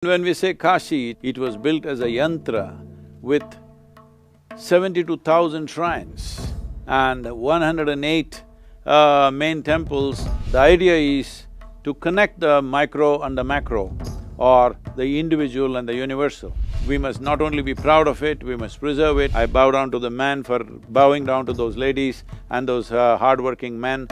When we say Kashi, it was built as a yantra with 72,000 shrines and 108 main temples. The idea is to connect the micro and the macro, or the individual and the universal. We must not only be proud of it, we must preserve it. I bow down to the man for bowing down to those ladies and those hard-working men.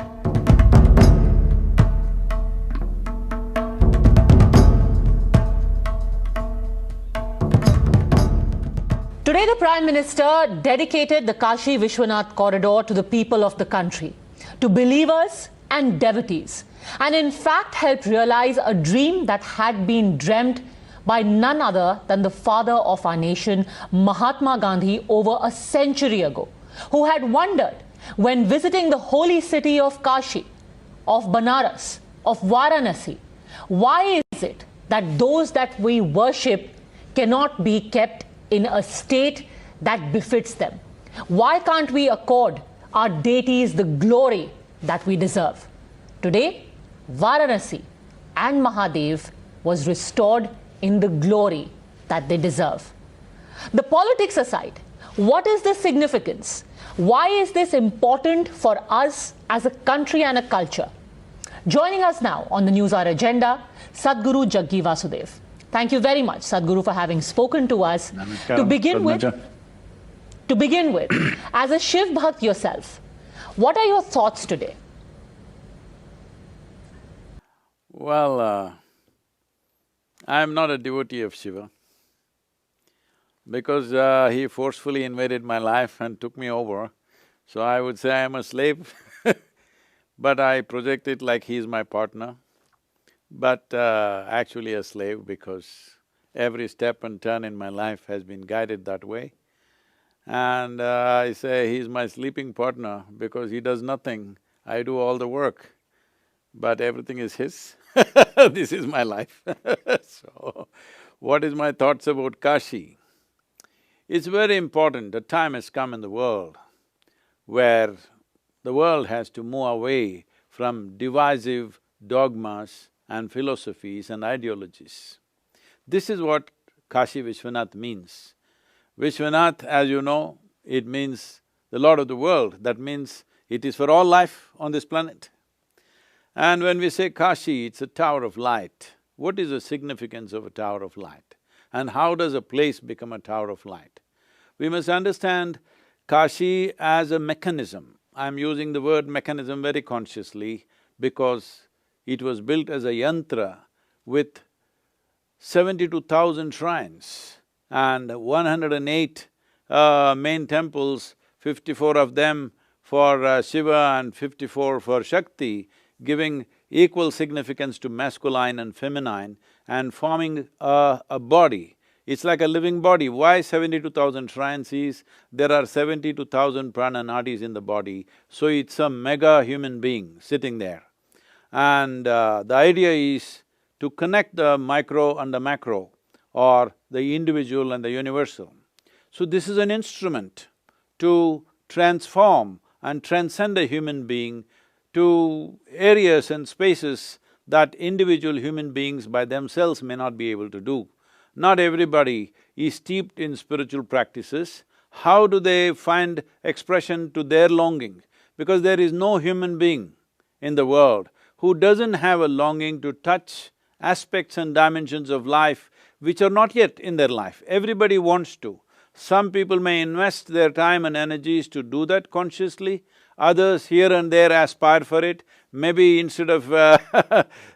Today, the Prime Minister dedicated the Kashi Vishwanath corridor to the people of the country, to believers and devotees, and in fact helped realize a dream that had been dreamt by none other than the father of our nation, Mahatma Gandhi, over a century ago, who had wondered when visiting the holy city of Kashi, of Banaras, of Varanasi, why is it that those that we worship cannot be kept in a state that befits them? Why can't we accord our deities the glory that we deserve? Today, Varanasi and Mahadev was restored in the glory that they deserve. The politics aside, what is the significance? Why is this important for us as a country and a culture? Joining us now on the News Hour agenda, Sadhguru Jaggi Vasudev. Thank you very much, Sadhguru, for having spoken to us. To begin with, as a Shiv Bhakt yourself, what are your thoughts today? Well, I am not a devotee of Shiva because he forcefully invaded my life and took me over. So I would say I am a slave but I project it like he is my partner. But actually a slave, because every step and turn in my life has been guided that way. And I say he's my sleeping partner because he does nothing, I do all the work, but everything is his this is my life So, what is my thoughts about Kashi? It's very important. The time has come in the world where the world has to move away from divisive dogmas and philosophies and ideologies. This is what Kashi Vishwanath means. Vishwanath, as you know, it means the Lord of the world. That means it is for all life on this planet. And when we say Kashi, it's a tower of light. What is the significance of a tower of light? And how does a place become a tower of light? We must understand Kashi as a mechanism. I'm using the word mechanism very consciously because it was built as a yantra with 72,000 shrines and 108 main temples, 54 of them for Shiva and 54 for Shakti, giving equal significance to masculine and feminine and forming a body. It's like a living body. Why 72,000 shrines is, there are 72,000 prana nadis in the body, so it's a mega human being sitting there. And the idea is to connect the micro and the macro, or the individual and the universal. So this is an instrument to transform and transcend a human being to areas and spaces that individual human beings by themselves may not be able to do. Not everybody is steeped in spiritual practices. How do they find expression to their longing? Because there is no human being in the world who doesn't have a longing to touch aspects and dimensions of life which are not yet in their life. Everybody wants to. Some people may invest their time and energies to do that consciously, others here and there aspire for it. Maybe instead of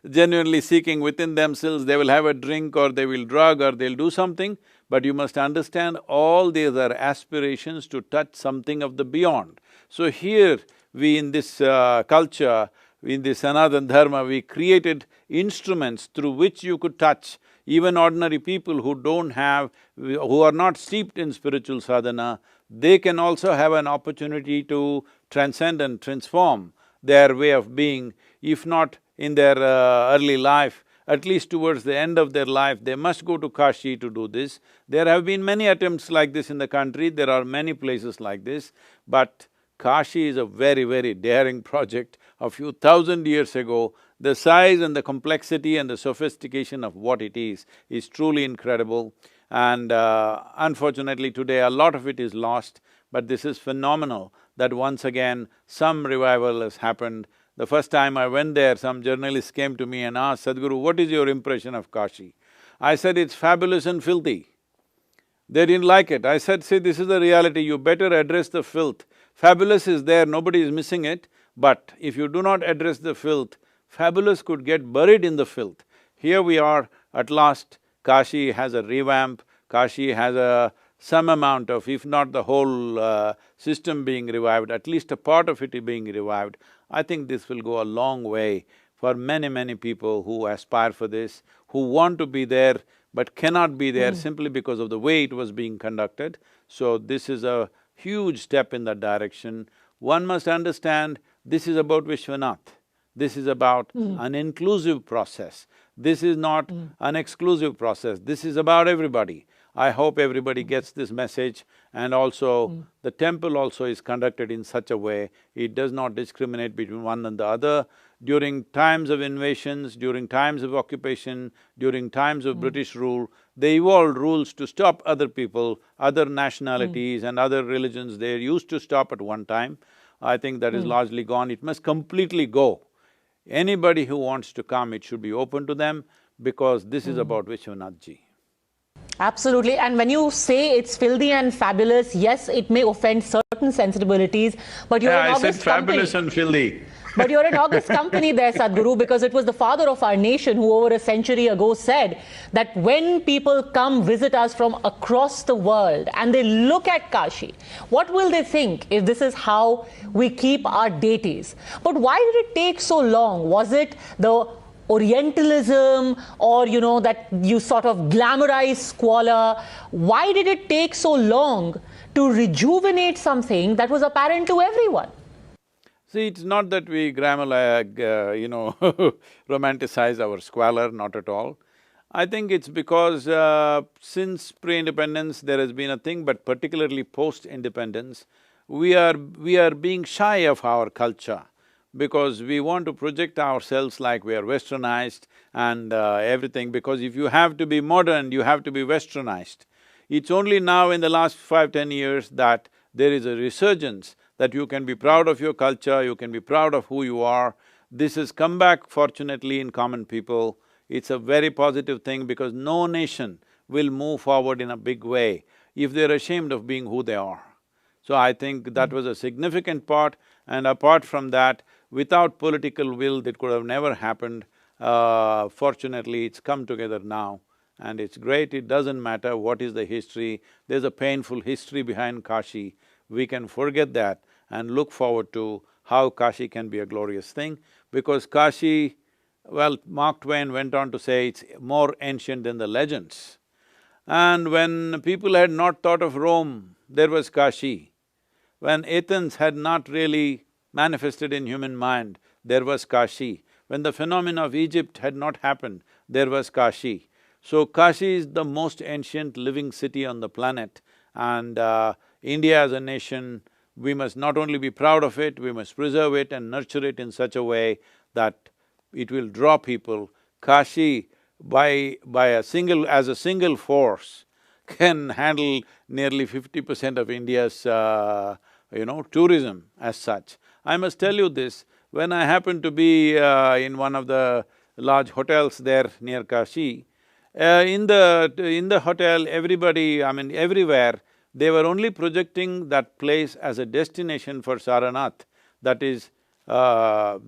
genuinely seeking within themselves, they will have a drink or they will drug or they'll do something. But you must understand, all these are aspirations to touch something of the beyond. So here, we in this culture, in the Sanatana Dharma, we created instruments through which you could touch even ordinary people who don't have… who are not steeped in spiritual sadhana. They can also have an opportunity to transcend and transform their way of being. If not in their early life, at least towards the end of their life, they must go to Kashi to do this. There have been many attempts like this in the country, there are many places like this, but Kashi is a very, very daring project. A few thousand years ago, The size and the complexity and the sophistication of what it is truly incredible. And unfortunately today a lot of it is lost, but this is phenomenal that once again some revival has happened. The first time I went there, some journalists came to me and asked, Sadhguru, what is your impression of Kashi? I said, it's fabulous and filthy. They didn't like it. I said, see, this is the reality, you better address the filth. Fabulous is there, nobody is missing it, but if you do not address the filth, fabulous could get buried in the filth. Here we are, at last, Kashi has a revamp, Kashi has some amount of, if not the whole system being revived, at least a part of it being revived. I think this will go a long way for many people who aspire for this, who want to be there but cannot be there simply because of the way it was being conducted. So this is a huge step in that direction. One must understand this is about Vishwanath. This is about an inclusive process. This is not an exclusive process, this is about everybody. I hope everybody gets this message, and also the temple also is conducted in such a way, it does not discriminate between one and the other. During times of invasions, during times of occupation, during times of British rule, they evolved rules to stop other people, other nationalities and other religions. They used to stop at one time. I think that is largely gone, it must completely go. Anybody who wants to come, it should be open to them, because this is about Vishwanath Ji. Absolutely. And when you say it's filthy and fabulous, yes, it may offend certain sensibilities, but you're an august company. I said fabulous and filthy. But you're an august company there, Sadhguru, because it was the father of our nation who over a century ago said that when people come visit us from across the world and they look at Kashi, what will they think if this is how we keep our deities? But why did it take so long? Was it the Orientalism, or that you sort of glamorize squalor? Why did it take so long to rejuvenate something that was apparent to everyone? See, it's not that we romanticize our squalor, not at all. I think it's because since pre-independence there has been a thing, but particularly post-independence, we are being shy of our culture, because we want to project ourselves like we are westernized and everything, because if you have to be modern, you have to be westernized. It's only now in the last 5–10 years that there is a resurgence that you can be proud of your culture, you can be proud of who you are. This has come back fortunately in common people. It's a very positive thing, because no nation will move forward in a big way if they're ashamed of being who they are. So I think that was a significant part, and apart from that, without political will, that could have never happened. Fortunately, it's come together now, and it's great. It doesn't matter what is the history, there's a painful history behind Kashi. We can forget that and look forward to how Kashi can be a glorious thing, because Kashi, well, Mark Twain went on to say it's more ancient than the legends. And when people had not thought of Rome, there was Kashi. When Athens had not really manifested in human mind, there was Kashi. When the phenomena of Egypt had not happened, there was Kashi. So Kashi is the most ancient living city on the planet, and India as a nation, we must not only be proud of it, we must preserve it and nurture it in such a way that it will draw people. Kashi, as a single force, can handle nearly 50% of India's, tourism as such. I must tell you this, when I happened to be in one of the large hotels there near Kashi, in the hotel, everybody, everywhere, they were only projecting that place as a destination for Saranath, that is the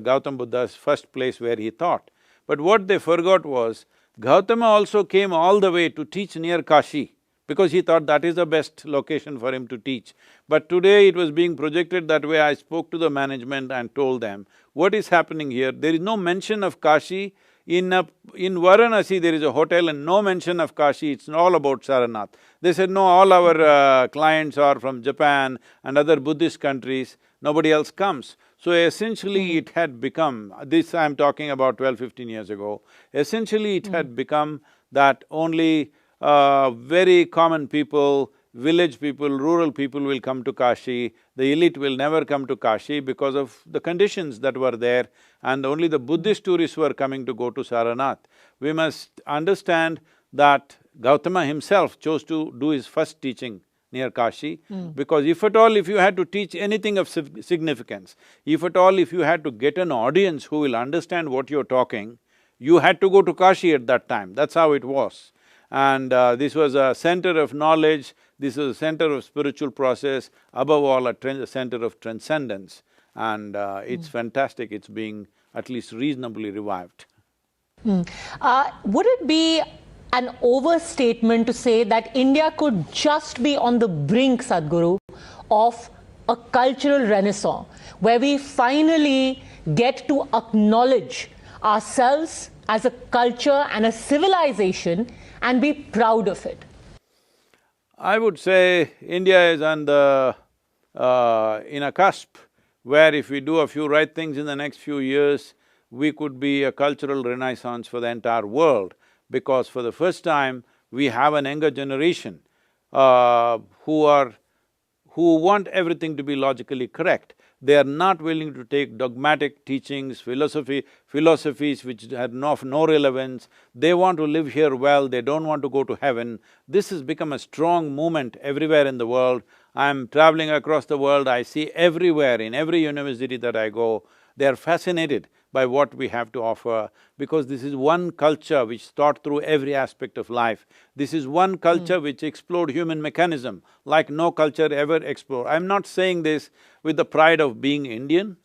Gautam Buddha's first place where he taught. But what they forgot was, Gautama also came all the way to teach near Kashi, because he thought that is the best location for him to teach. But today it was being projected that way. I spoke to the management and told them, what is happening here? There is no mention of Kashi. In Varanasi there is a hotel and no mention of Kashi, it's all about Saranath. They said, no, all our clients are from Japan and other Buddhist countries, nobody else comes. So essentially it had become, this I'm talking about 12–15 years ago, essentially it had become that only very common people, village people, rural people will come to Kashi, the elite will never come to Kashi because of the conditions that were there, and only the Buddhist tourists were coming to go to Saranath. We must understand that Gautama himself chose to do his first teaching near Kashi, because if at all if you had to teach anything of significance, if at all if you had to get an audience who will understand what you're talking, you had to go to Kashi at that time, that's how it was. And this was a center of knowledge, this was a center of spiritual process, above all a center of transcendence, and it's fantastic, it's being at least reasonably revived. Would it be an overstatement to say that India could just be on the brink, Sadhguru, of a cultural renaissance, where we finally get to acknowledge ourselves as a culture and a civilization and be proud of it? I would say India is on the… in a cusp where if we do a few right things in the next few years, we could be a cultural renaissance for the entire world, because for the first time, we have an younger generation who want everything to be logically correct. They are not willing to take dogmatic teachings, philosophies which have no relevance. They want to live here well, they don't want to go to heaven. This has become a strong movement everywhere in the world. I'm traveling across the world, I see everywhere, in every university that I go, they are fascinated by what we have to offer, because this is one culture which thought through every aspect of life. This is one culture which explored human mechanism like no culture ever explored. I'm not saying this with the pride of being Indian,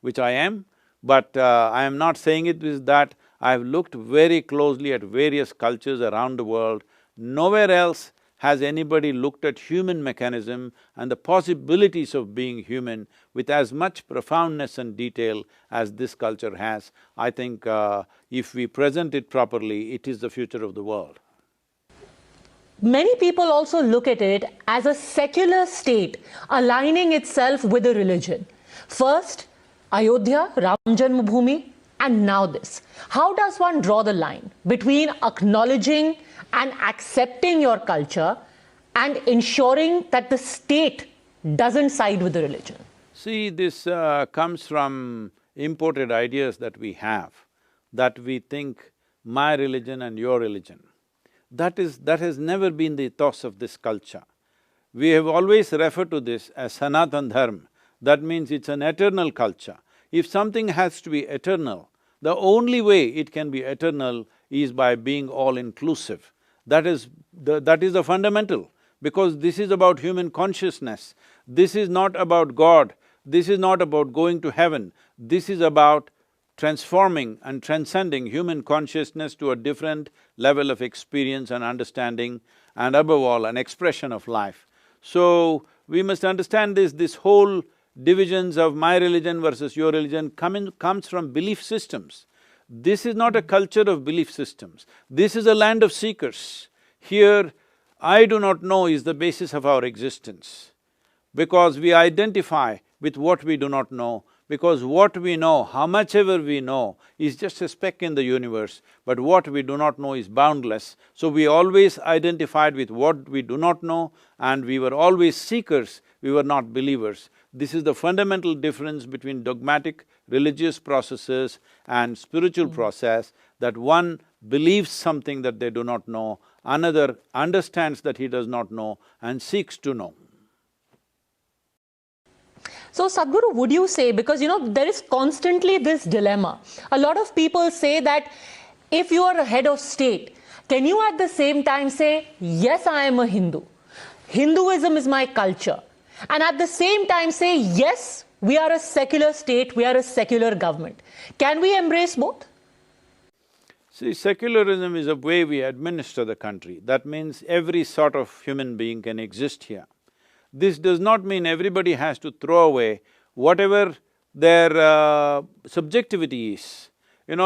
which I am, but I am not saying it with that. I've looked very closely at various cultures around the world. Nowhere else has anybody looked at human mechanism and the possibilities of being human with as much profoundness and detail as this culture has. I think if we present it properly, it is the future of the world. Many people also look at it as a secular state aligning itself with a religion. First, Ayodhya, Ram Janmabhoomi, and now this. How does one draw the line between acknowledging and accepting your culture and ensuring that the state doesn't side with the religion? See, this comes from imported ideas that we have, that we think my religion and your religion. That has never been the ethos of this culture. We have always referred to this as Sanatan Dharma, that means it's an eternal culture. If something has to be eternal, the only way it can be eternal is by being all-inclusive. That is the fundamental, because this is about human consciousness. This is not about God, this is not about going to heaven, this is about transforming and transcending human consciousness to a different level of experience and understanding, and above all, an expression of life. So, we must understand this whole divisions of my religion versus your religion comes from belief systems. This is not a culture of belief systems, this is a land of seekers. Here, I do not know is the basis of our existence, because we identify with what we do not know, because what we know, how much ever we know, is just a speck in the universe, but what we do not know is boundless. So we always identified with what we do not know, and we were always seekers, we were not believers. This is the fundamental difference between dogmatic religious processes and spiritual process, that one believes something that they do not know, another understands that he does not know and seeks to know. So Sadhguru, would you say, because there is constantly this dilemma, a lot of people say that if you are a head of state, can you at the same time say, yes, I am a Hindu, Hinduism is my culture, and at the same time say, yes, we are a secular state, we are a secular government. Can we embrace both? See, secularism is a way we administer the country. That means every sort of human being can exist here. This does not mean everybody has to throw away whatever their subjectivity is.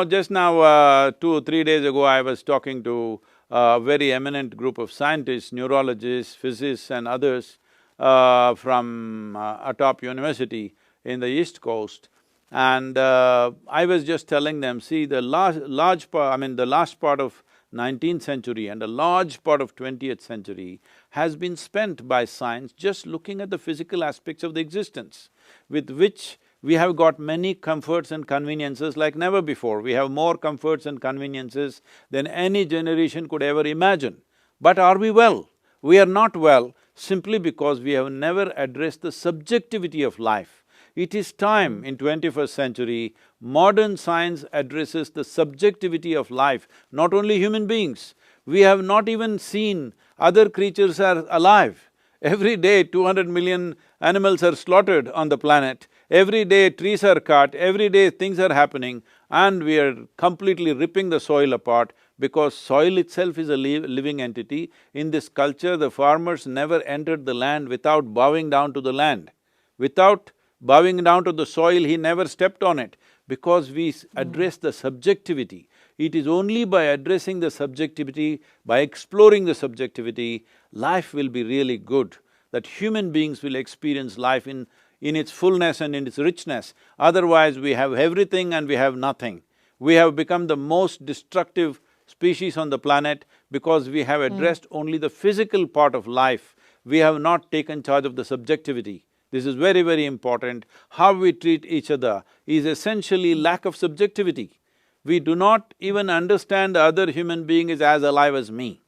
Just now, 2 or 3 days ago, I was talking to a very eminent group of scientists, neurologists, physicists and others from a top university in the East Coast, and I was just telling them, see, the last part of 19th century and a large part of 20th century has been spent by science just looking at the physical aspects of the existence, with which we have got many comforts and conveniences like never before. We have more comforts and conveniences than any generation could ever imagine. But are we well? We are not well simply because we have never addressed the subjectivity of life. It is time in 21st century, modern science addresses the subjectivity of life, not only human beings. We have not even seen other creatures are alive. Every day 200 million animals are slaughtered on the planet. Every day trees are cut, every day things are happening, and we are completely ripping the soil apart because soil itself is a living entity. In this culture, the farmers never entered the land without bowing down to the land. Without bowing down to the soil, he never stepped on it because we address the subjectivity. It is only by addressing the subjectivity, by exploring the subjectivity, life will be really good, that human beings will experience life in its fullness and in its richness. Otherwise, we have everything and we have nothing. We have become the most destructive species on the planet because we have addressed only the physical part of life. We have not taken charge of the subjectivity. This is very, very important. How we treat each other is essentially lack of subjectivity. We do not even understand the other human being is as alive as me.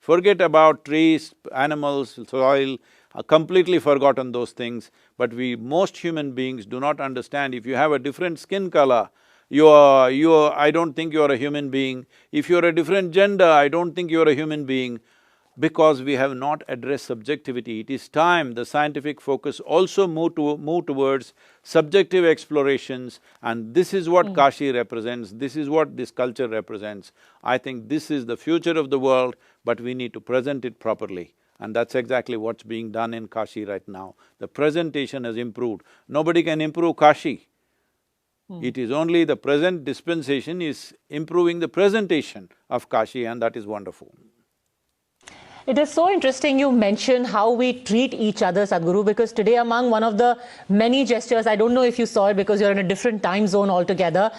Forget about trees, animals, soil, completely forgotten those things, but most human beings do not understand. If you have a different skin color, I don't think you're a human being. If you're a different gender, I don't think you're a human being, because we have not addressed subjectivity. It is time the scientific focus also move towards subjective explorations, and this is what Kashi represents, this is what this culture represents. I think this is the future of the world, but we need to present it properly. And that's exactly what's being done in Kashi right now. The presentation has improved. Nobody can improve Kashi. It is only the present dispensation is improving the presentation of Kashi, and that is wonderful. It is so interesting you mention how we treat each other, Sadhguru, because today among one of the many gestures, I don't know if you saw it because you're in a different time zone altogether,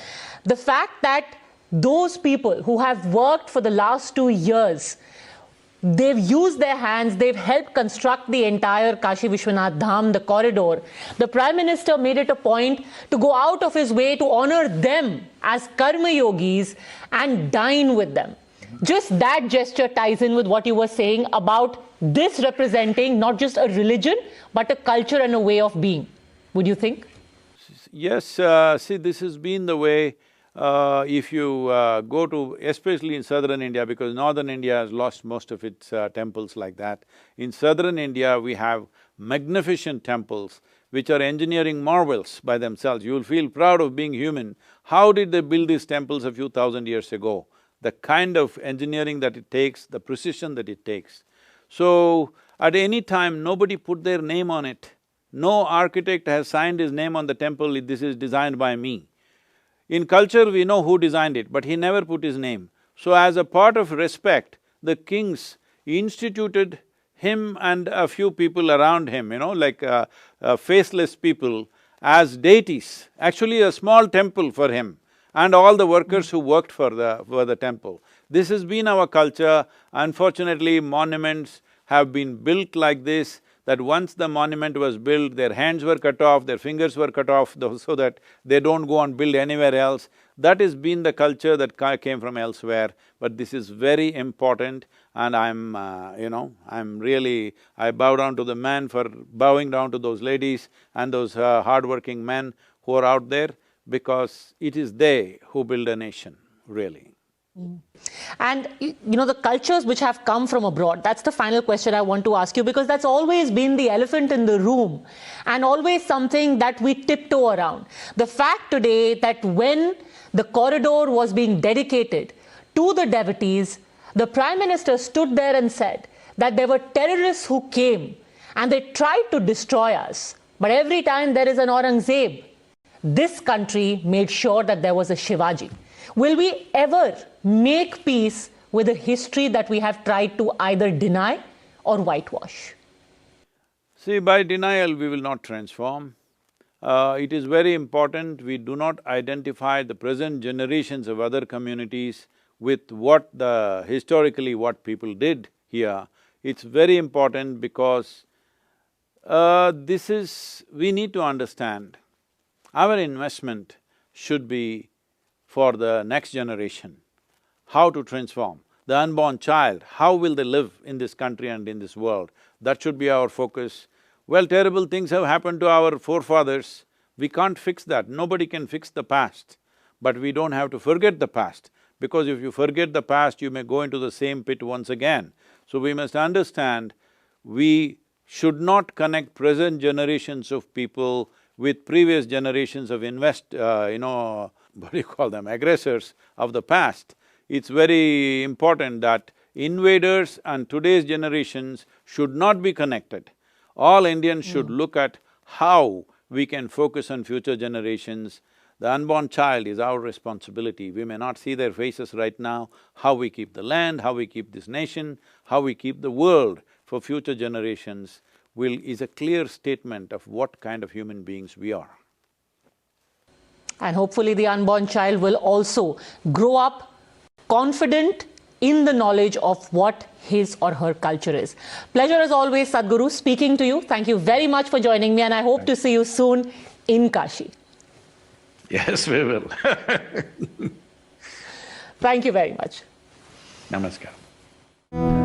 the fact that those people who have worked for the last 2 years, they've used their hands, they've helped construct the entire Kashi Vishwanath Dham, the corridor. The Prime Minister made it a point to go out of his way to honor them as karma yogis and dine with them. Just that gesture ties in with what you were saying about this representing not just a religion, but a culture and a way of being. Would you think? Yes, see, this has been the way. If you go to, especially in southern India, because northern India has lost most of its temples like that. In southern India, we have magnificent temples which are engineering marvels by themselves. You will feel proud of being human. How did they build these temples a few thousand years ago? The kind of engineering that it takes, the precision that it takes. So, at any time, nobody put their name on it. No architect has signed his name on the temple, this is designed by me. In culture, we know who designed it, but he never put his name. So as a part of respect, the kings instituted him and a few people around him, like faceless people, as deities. Actually a small temple for him and all the workers who worked for the temple. This has been our culture. Unfortunately, monuments have been built like this, that once the monument was built, their hands were cut off, their fingers were cut off so that they don't go and build anywhere else. That has been the culture that came from elsewhere, but this is very important, and I bow down to the man for bowing down to those ladies and those hardworking men who are out there, because it is they who build a nation, really. And the cultures which have come from abroad, that's the final question I want to ask you, because that's always been the elephant in the room and always something that we tiptoe around. The fact today that when the corridor was being dedicated to the devotees, the Prime Minister stood there and said that there were terrorists who came and they tried to destroy us, but every time there is an Aurangzeb, this country made sure that there was a Shivaji. Will we ever make peace with a history that we have tried to either deny or whitewash? See, by denial we will not transform. It is very important we do not identify the present generations of other communities with historically what people did here. It's very important because we need to understand our investment should be for the next generation, how to transform. The unborn child, how will they live in this country and in this world? That should be our focus. Well, terrible things have happened to our forefathers. We can't fix that, nobody can fix the past. But we don't have to forget the past, because if you forget the past, you may go into the same pit once again. So we must understand, we should not connect present generations of people with previous generations of what do you call them, aggressors of the past. It's very important that invaders and today's generations should not be connected. All Indians should look at how we can focus on future generations. The unborn child is our responsibility. We may not see their faces right now. How we keep the land, how we keep this nation, how we keep the world for future generations is a clear statement of what kind of human beings we are. And hopefully the unborn child will also grow up confident in the knowledge of what his or her culture is. Pleasure as always, Sadhguru, speaking to you. Thank you very much for joining me, and I hope to see you soon in Kashi. Yes, we will. Thank you very much. Namaskar.